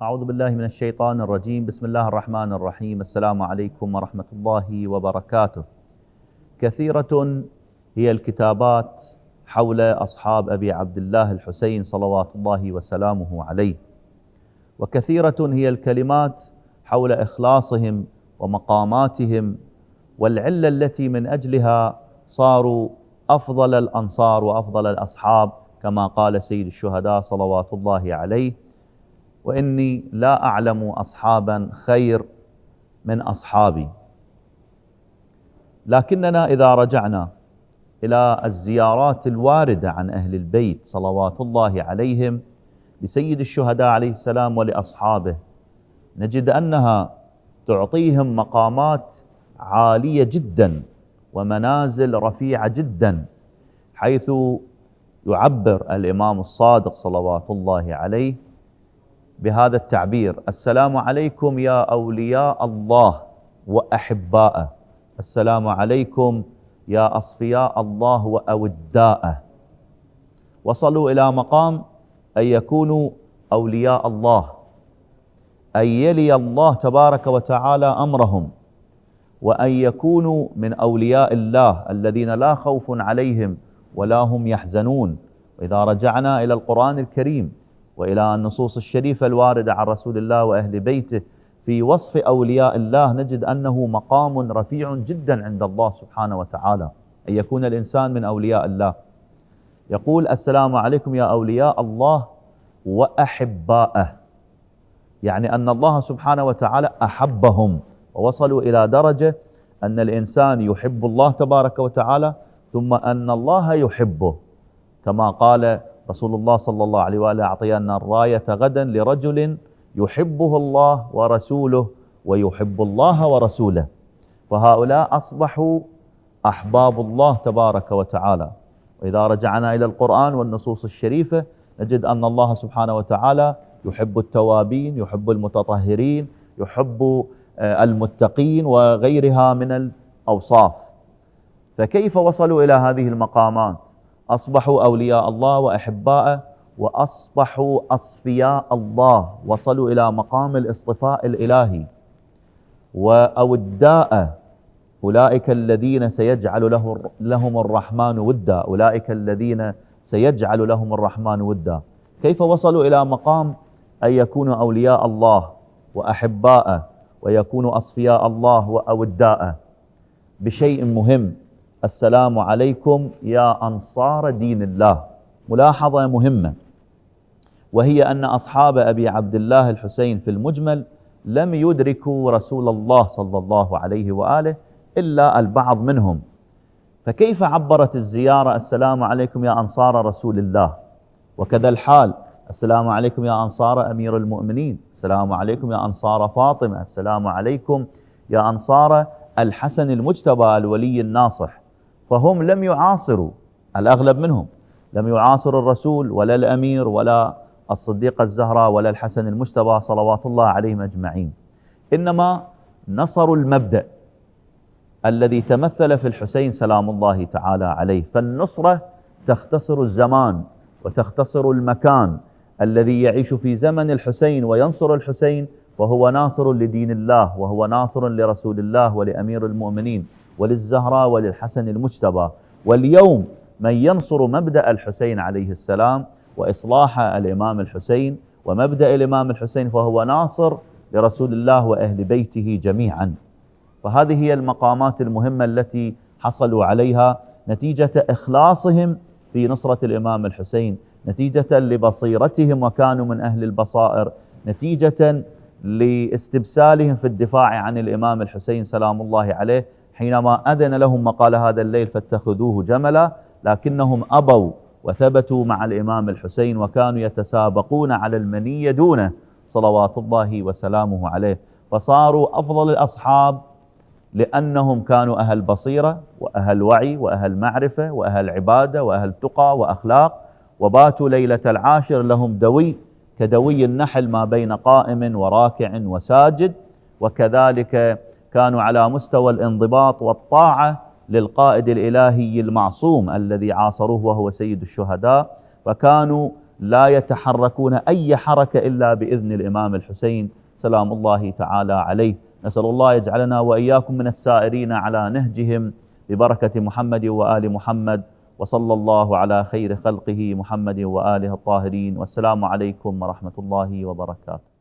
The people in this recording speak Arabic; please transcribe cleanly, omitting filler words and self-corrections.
أعوذ بالله من الشيطان الرجيم. بسم الله الرحمن الرحيم. السلام عليكم ورحمة الله وبركاته. كثيرة هي الكتابات حول أصحاب أبي عبد الله الحسين صلوات الله وسلامه عليه، وكثيرة هي الكلمات حول إخلاصهم ومقاماتهم والعلة التي من أجلها صاروا أفضل الأنصار وأفضل الأصحاب، كما قال سيد الشهداء صلوات الله عليه: وإني لا أعلم أصحابا خير من أصحابي. لكننا إذا رجعنا إلى الزيارات الواردة عن أهل البيت صلوات الله عليهم لسيد الشهداء عليه السلام ولأصحابه، نجد أنها تعطيهم مقامات عالية جدا ومنازل رفيعة جدا، حيث يعبر الإمام الصادق صلوات الله عليه بهذا التعبير: السلام عليكم يا أولياء الله وأحباءه، السلام عليكم يا أصفياء الله وأوداءه. وصلوا إلى مقام أن يكونوا أولياء الله، أن يلي الله تبارك وتعالى أمرهم، وأن يكونوا من أولياء الله الذين لا خوف عليهم ولا هم يحزنون. وإذا رجعنا إلى القرآن الكريم وإلى النصوص الشريفة الواردة عن رسول الله وأهل بيته في وصف أولياء الله، نجد أنه مقام رفيع جدا عند الله سبحانه وتعالى أن يكون الإنسان من أولياء الله. يقول: السلام عليكم يا أولياء الله وأحباءه، يعني أن الله سبحانه وتعالى أحبهم، ووصلوا إلى درجة أن الإنسان يحب الله تبارك وتعالى ثم أن الله يحبه، كما قال رسول الله صلى الله عليه وآله: أعطينا الراية غدا لرجل يحبه الله ورسوله ويحب الله ورسوله. فهؤلاء أصبحوا أحباب الله تبارك وتعالى. وإذا رجعنا إلى القرآن والنصوص الشريفة نجد أن الله سبحانه وتعالى يحب التوابين، يحب المتطهرين، يحب المتقين وغيرها من الأوصاف. فكيف وصلوا إلى هذه المقامات؟ أصبحوا أولياء الله وأحباءه، وأصبحوا أصفياء الله، وصلوا إلى مقام الاصطفاء الإلهي. وأوداء، أولئك الذين سيجعل لهم الرحمن ودا، أولئك الذين سيجعل لهم الرحمن ودا. كيف وصلوا إلى مقام أن يكونوا أولياء الله وأحباءه ويكونوا أصفياء الله وأوداءه؟ بشيء مهم: السلام عليكم يا أنصار دين الله. ملاحظة مهمة، وهي أن أصحاب أبي عبد الله الحسين في المجمل لم يدركوا رسول الله صلى الله عليه وآله إلا البعض منهم. فكيف عبرت الزيارة: السلام عليكم يا أنصار رسول الله؟ وكذا الحال: السلام عليكم يا أنصار أمير المؤمنين، السلام عليكم يا أنصار فاطمة، السلام عليكم يا أنصار الحسن المجتبى الولي الناصح. فهم لم يعاصروا، الأغلب منهم لم يعاصروا الرسول ولا الأمير ولا الصديقة الزهراء ولا الحسن المجتبى صلوات الله عليهم أجمعين، إنما نصروا المبدأ الذي تمثل في الحسين سلام الله تعالى عليه. فالنصرة تختصر الزمان وتختصر المكان. الذي يعيش في زمن الحسين وينصر الحسين فهو ناصر لدين الله، وهو ناصر لرسول الله ولأمير المؤمنين وللزهراء وللحسن المجتبى. واليوم من ينصر مبدأ الحسين عليه السلام وإصلاح الإمام الحسين ومبدأ الإمام الحسين فهو ناصر لرسول الله وأهل بيته جميعا. فهذه هي المقامات المهمة التي حصلوا عليها نتيجة إخلاصهم في نصرة الإمام الحسين، نتيجة لبصيرتهم وكانوا من أهل البصائر، نتيجة لاستبسالهم في الدفاع عن الإمام الحسين سلام الله عليه حينما أذن لهم مقال هذا الليل فاتخذوه جملا، لكنهم أبوا وثبتوا مع الإمام الحسين وكانوا يتسابقون على المنية دونه صلوات الله وسلامه عليه. فصاروا أفضل الأصحاب لأنهم كانوا أهل بصيرة وأهل وعي وأهل معرفة وأهل عبادة وأهل تقى وأخلاق، وباتوا ليلة العاشر لهم دوي كدوي النحل ما بين قائم وراكع وساجد. وكذلك كانوا على مستوى الانضباط والطاعة للقائد الإلهي المعصوم الذي عاصروه وهو سيد الشهداء، فكانوا لا يتحركون أي حركة إلا بإذن الإمام الحسين سلام الله تعالى عليه. نسأل الله يجعلنا وإياكم من السائرين على نهجهم ببركة محمد وآل محمد، وصلى الله على خير خلقه محمد وآله الطاهرين، والسلام عليكم ورحمة الله وبركاته.